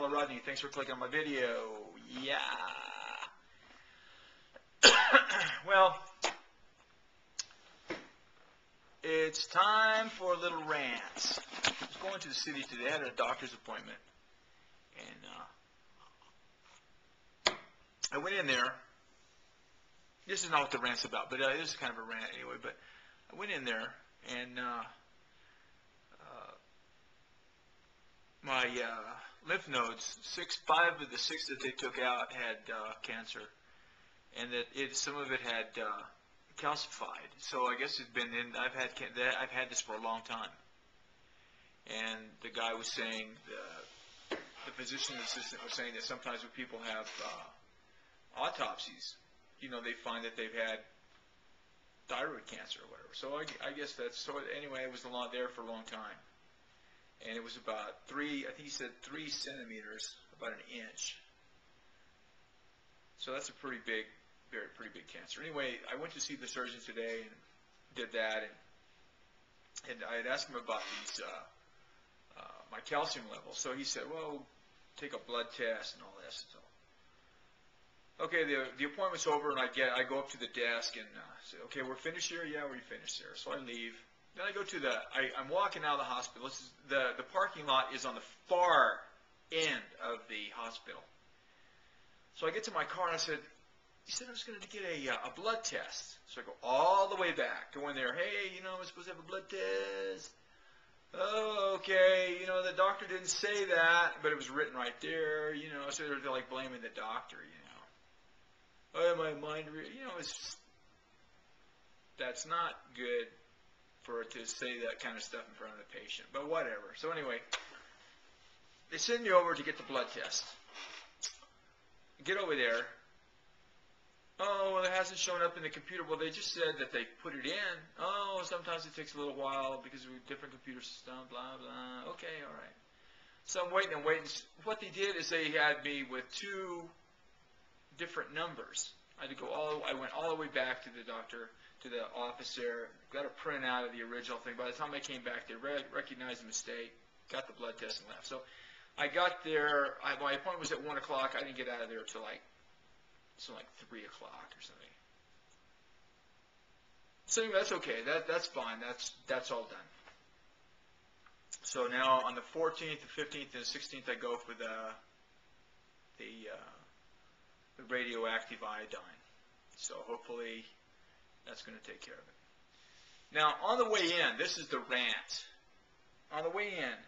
hellorodney. Thanks for clicking on my video. Yeah. Well, it's time for a little rant. I was going to the city today. I had a doctor's appointment. And I went in there. This is not what the rant's about, but this is kind of a rant anyway. But I went in there, and my lymph nodes, 5 of the 6 that they took out had cancer, and that some of it had calcified. So I guess it's been in. I've had this for a long time. And the guy was saying, the physician assistant was saying that sometimes when people have autopsies, they find that they've had thyroid cancer or whatever. So I guess that's so. Anyway, it was there for a long time. And it was about 3, I think he said 3 centimeters, about an inch. So that's a pretty big cancer. Anyway, I went to see the surgeon today and did that, and I had asked him about these my calcium levels. So he said, well, take a blood test and all this. So, okay, the appointment's over, and I go up to the desk and say, okay, we're finished here? Yeah, we're finished here. So I leave. Then I go to I'm walking out of the hospital. The parking lot is on the far end of the hospital. So I get to my car, and I said, he said I was going to get a blood test. So I go all the way back, go in there. Hey, I'm supposed to have a blood test. Oh, okay. The doctor didn't say that, but it was written right there. So they're like blaming the doctor. Oh, my mind. That's not good for it to say that kind of stuff in front of the patient. But whatever. So anyway, they send me over to get the blood test. Get over there. Oh, well, it hasn't shown up in the computer. Well, they just said that they put it in. Oh, sometimes it takes a little while because of a different computer system, blah, blah. Okay, all right. So I'm waiting and waiting. What they did is they had me with 2 different numbers. I went all the way back to the doctor, to the office there, got a print out of the original thing. By the time I came back, they recognized the mistake, got the blood test, and left. So I got there. My appointment was at 1 o'clock. I didn't get out of there until like 3 o'clock or something. So anyway, that's okay. That's fine. That's all done. So now on the 14th, the 15th, and the 16th, I go for the radioactive iodine. So hopefully that's going to take care of it. Now on the way in, this is the rant. On the way in,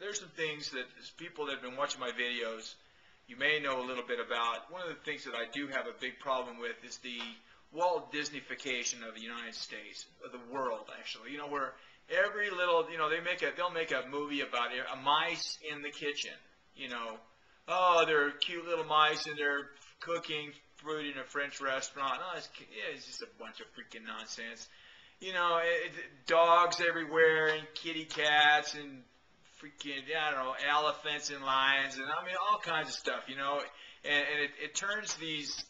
there's some things that people that have been watching my videos, you may know a little bit about. One of the things that I do have a big problem with is the Walt Disneyfication of the United States, of the world, actually. Where every little, they'll make a movie about a mice in the kitchen. Oh, they're cute little mice and they're cooking food in a French restaurant. Oh, it's just a bunch of freaking nonsense. Dogs everywhere and kitty cats and freaking, elephants and lions and all kinds of stuff, and it turns these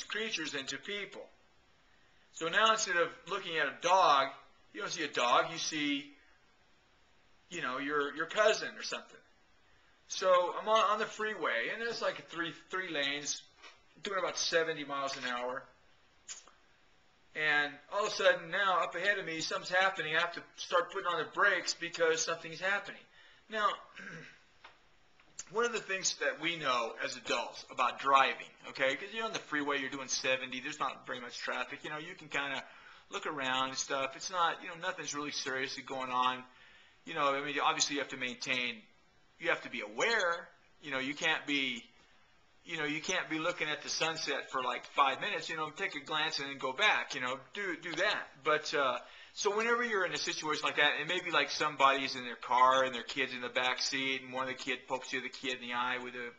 creatures into people. So now instead of looking at a dog, you don't see a dog, you see, your cousin or something. So I'm on the freeway, and there's like three lanes, doing about 70 miles an hour. And all of a sudden now up ahead of me, something's happening. I have to start putting on the brakes because something's happening. Now, one of the things that we know as adults about driving, okay, because you're on the freeway, you're doing 70, there's not very much traffic, you can kind of look around and stuff. It's not, nothing's really seriously going on. Obviously you have to be aware, you can't be, you can't be looking at the sunset for like 5 minutes, take a glance and then go back, do that. But, so whenever you're in a situation like that, and maybe like somebody's in their car and their kid's in the back seat, and one of the kid pokes the other kid in the eye with a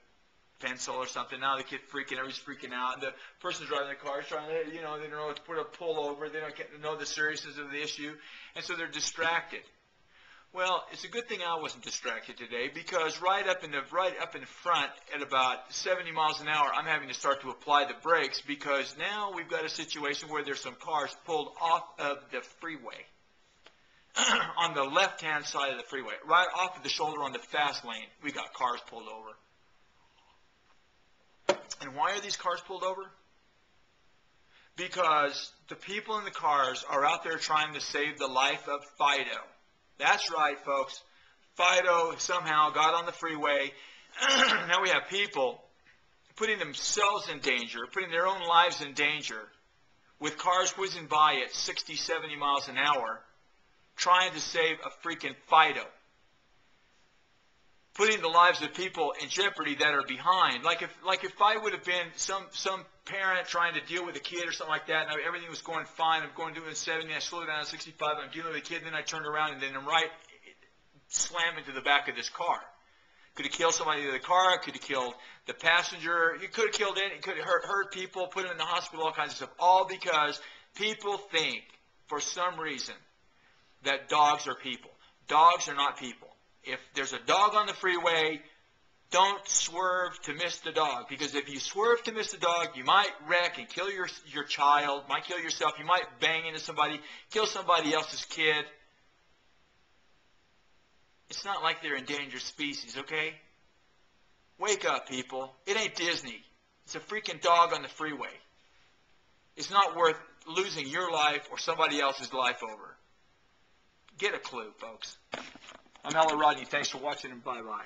pencil or something. Now the kid everybody's freaking out, and the person driving the car is trying to, they don't know to put a pull over, they don't know the seriousness of the issue, and so they're distracted. Well, it's a good thing I wasn't distracted today, because right up in front at about 70 miles an hour, I'm having to start to apply the brakes, because now we've got a situation where there's some cars pulled off of the freeway. on the left-hand side of the freeway, right off of the shoulder on the fast lane, we got cars pulled over. And why are these cars pulled over? Because the people in the cars are out there trying to save the life of Fido. That's right, folks. Fido somehow got on the freeway. Now we have people putting themselves in danger, putting their own lives in danger, with cars whizzing by at 60, 70 miles an hour, trying to save a freaking Fido. Putting the lives of people in jeopardy that are behind. Like if I would have been some parent trying to deal with a kid or something like that, and everything was going fine, I'm going to do it at 70, I slow down at 65, I'm dealing with a kid, and then I turned around and then I'm right slam into the back of this car. Could have killed somebody in the car, could have killed the passenger, you could have killed it could have hurt people, put them in the hospital, all kinds of stuff. All because people think, for some reason, that dogs are people. Dogs are not people. If there's a dog on the freeway, don't swerve to miss the dog. Because if you swerve to miss the dog, you might wreck and kill your child, might kill yourself, you might bang into somebody, kill somebody else's kid. It's not like they're endangered species, okay? Wake up, people. It ain't Disney. It's a freaking dog on the freeway. It's not worth losing your life or somebody else's life over. Get a clue, folks. I'm hellorodney. Thanks for watching, and bye-bye.